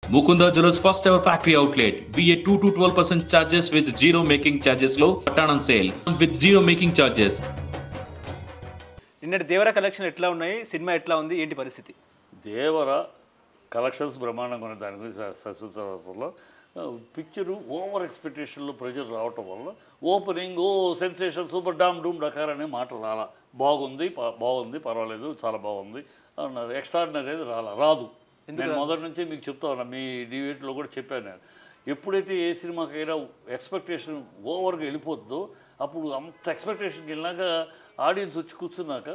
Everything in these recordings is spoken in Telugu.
Mukunda Jewelers first ever factory outlet. BA 2 to 12% charges with zero making charges low. Return on sale with zero making charges. నిన్నటి దేవర కలెక్షన్ ఎట్లా ఉన్నాయి, సినిమా ఎట్లా ఉంది, ఏంటి పరిస్థితి? దేవర కలెక్షన్స్ బ్రహ్మాండంగా ఉన్నాయి. దాని గురించి సస్పెన్స్లో పిక్చరు ఓవర్ ఎక్స్పెక్టేషన్లో ప్రజలు రావటం వల్ల ఓపెనింగ్ సెన్సేషన్ సూపర్ డామ్ డూమ్ డకార్ అనే మాట రాలా. బాగుంది పర్వాలేదు చాలా బాగుంది అన్నారు. ఎక్స్ట్రాడినరీ అనేది రాదు. నేను మొదటి నుంచి మీకు చెప్తా ఉన్నా, మీ డిబేట్లో కూడా చెప్పాను నేను. ఎప్పుడైతే ఏ సినిమాకైనా ఎక్స్పెక్టేషన్ ఓవర్గా వెళ్ళిపోతుందో అప్పుడు అంత ఎక్స్పెక్టేషన్కి వెళ్ళినాక ఆడియన్స్ వచ్చి కూర్చున్నాక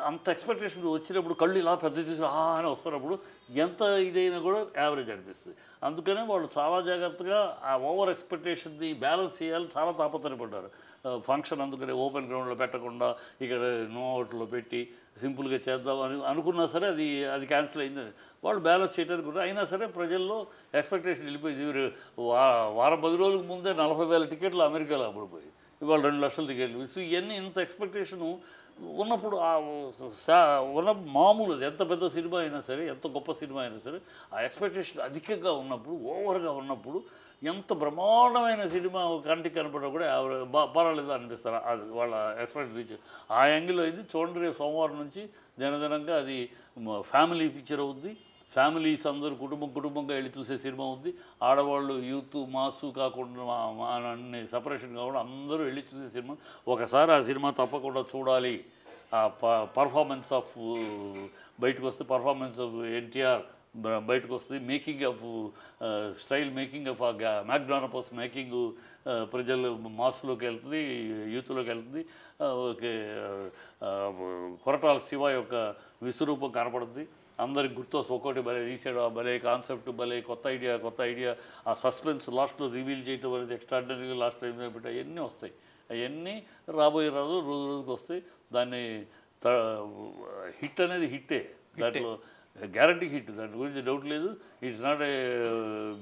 అంత ఎక్స్పెక్టేషన్ వచ్చినప్పుడు కళ్ళు ఇలా పెద్ద చూసి అని వస్తున్నప్పుడు ఎంత ఇదైనా కూడా యావరేజ్ అనిపిస్తుంది. అందుకనే వాళ్ళు చాలా జాగ్రత్తగా ఆ ఓవర్ ఎక్స్పెక్టేషన్ని బ్యాలెన్స్ చేయాలని చాలా తాపత్రయపడ్డారు. ఫంక్షన్ అందుకనే ఓపెన్ గ్రౌండ్లో పెట్టకుండా ఇక్కడ నోట్లో పెట్టి సింపుల్గా చేద్దామని అనుకున్నా సరే అది క్యాన్సిల్ అయింది. వాళ్ళు బ్యాలెన్స్ చేయడానికి కూడా అయినా సరే ప్రజల్లో ఎక్స్పెక్టేషన్ వెళ్ళిపోయింది. వారం 10 రోజులకు ముందే 40,000 టికెట్లు అమెరికాలో అప్పుడు పోయి ఇవాళ 2 లక్షల టికెట్లు. సో ఇవన్నీ ఇంత ఎక్స్పెక్టేషను ఉన్నప్పుడు ఉన్న మామూలు ఎంత పెద్ద సినిమా అయినా సరే, ఎంత గొప్ప సినిమా అయినా సరే, ఆ ఎక్స్పెక్టేషన్ అధికంగా ఉన్నప్పుడు, ఓవర్గా ఉన్నప్పుడు ఎంత బ్రహ్మాండమైన సినిమా కంటికి కనపడడం కూడా పర్వాలేదు అనిపిస్తారు. అది వాళ్ళ ఎక్స్పెక్ట్ రీచ్ ఆ యాంగిల్లో అయింది. చూడండి, రేపు సోమవారం నుంచి దినదినంగా అది ఫ్యామిలీ పిక్చర్ అవుద్ది. ఫ్యామిలీస్ అందరూ కుటుంబంగా వెళ్ళి చూసే సినిమా ఉంది. ఆడవాళ్ళు యూత్ మాసు కాకుండా అన్ని సపరేషన్ కాకుండా అందరూ వెళ్ళి చూసే సినిమా. ఒకసారి ఆ సినిమా తప్పకుండా చూడాలి. ఆ పర్ఫార్మెన్స్ ఆఫ్ బయటకు వస్తే, పర్ఫార్మెన్స్ ఆఫ్ ఎన్టీఆర్ బయటకు వస్తుంది. Making of style making of McDonald's making ప్రజలు మాస్లోకి వెళ్తుంది, యూత్లోకి వెళ్తుంది. కొరటాల శివ యొక్క విశ్వరూపం కనపడుతుంది. అందరికి గుర్తొస్తుంది. ఒక్కోటి భలే తీసాడు, భలే కాన్సెప్ట్, భలే కొత్త ఐడియా. ఆ సస్పెన్స్ లాస్ట్లో రివీల్ చేయటం అనేది ఎక్స్ట్రాడినరీగా లాస్ట్ టైం పెట్టి అవన్నీ వస్తాయి. అవన్నీ రాబోయే రోజు రోజుకి వస్తాయి. దాన్ని హిట్ అనేది హిట్టే, దాంట్లో గ్యారంటీ హిట్, దాని గురించి డౌట్ లేదు. It's not a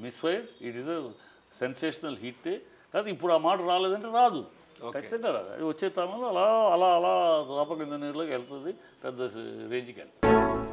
misfire, it is a sensational హిట్టే. కానీ ఇప్పుడు ఆ మాట రాలేదంటే రాదు, ఖచ్చితంగా రాదు. అది వచ్చే తరంలో అలా తాప కింద నీరులోకి వెళ్తుంది, పెద్ద రేంజ్కి వెళ్తుంది.